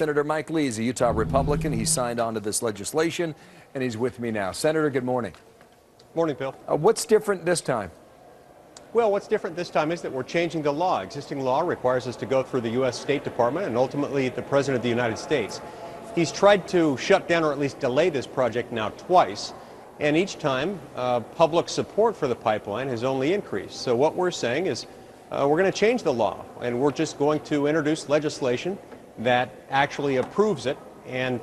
Senator Mike Lee is a Utah Republican. He signed on to this legislation, and he's with me now. Senator, good morning. Morning, Bill. What's different this time? Well, what's different this time is that we're changing the law. Existing law requires us to go through the U.S. State Department and ultimately the President of the United States. He's tried to shut down or at least delay this project now twice, and each time public support for the pipeline has only increased. So what we're saying is we're going to change the law, and we're just going to introduce legislation that actually approves it, and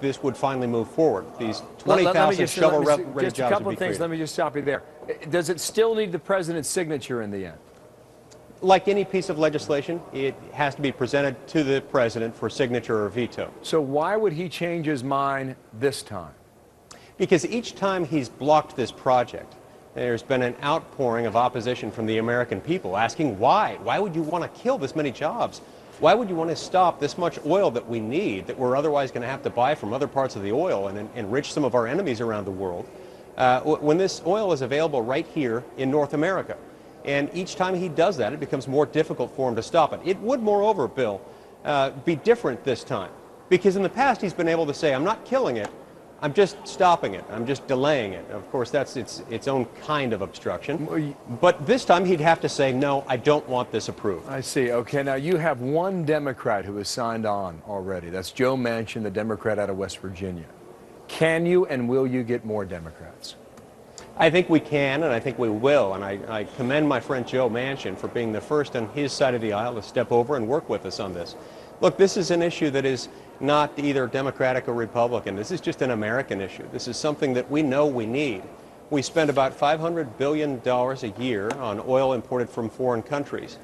this would finally move forward. These 20,000 shovel-ready jobs would be created. Just a couple of things. Let me just stop you there. Does it still need the president's signature in the end? Like any piece of legislation, it has to be presented to the president for signature or veto. So why would he change his mind this time? Because each time he's blocked this project, there's been an outpouring of opposition from the American people asking why. Why would you want to kill this many jobs? Why would you want to stop this much oil that we need, that we're otherwise going to have to buy from other parts of the oil and enrich some of our enemies around the world, when this oil is available right here in North America? And each time he does that, it becomes more difficult for him to stop it. It would, moreover, Bill, be different this time. Because in the past, he's been able to say, I'm not killing it, I'm just stopping it, I'm just delaying it. Of course, that's its own kind of obstruction. But this time, he'd have to say, no, I don't want this approved. I see. Okay, now you have one Democrat who has signed on already. That's Joe Manchin, the Democrat out of West Virginia. Can you and will you get more Democrats? I think we can, and I think we will, and I commend my friend Joe Manchin for being the first on his side of the aisle to step over and work with us on this. Look, this is an issue that is not either Democratic or Republican. This is just an American issue. This is something that we know we need. We spend about $500 billion a year on oil imported from foreign countries,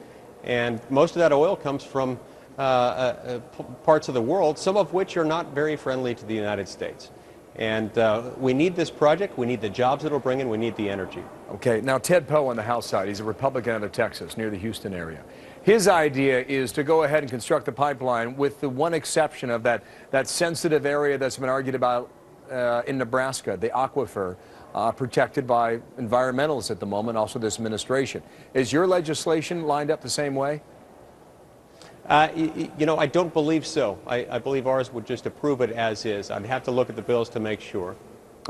and most of that oil comes from parts of the world, some of which are not very friendly to the United States. And we need this project, we need the jobs it'll bring in, we need the energy. Okay, now Ted Poe on the House side, he's a Republican out of Texas, near the Houston area. His idea is to go ahead and construct the pipeline with the one exception of that sensitive area that's been argued about in Nebraska, the aquifer, protected by environmentalists at the moment, also this administration. Is your legislation lined up the same way? You know, I don't believe so. I believe ours would just approve it as is. I'd have to look at the bills to make sure.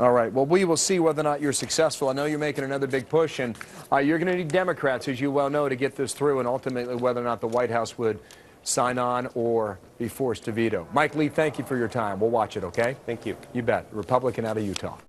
All right. Well, we will see whether or not you're successful. I know you're making another big push, and you're going to need Democrats, as you well know, to get this through, and ultimately whether or not the White House would sign on or be forced to veto. Mike Lee, thank you for your time. We'll watch it, okay? Thank you. You bet. Republican out of Utah.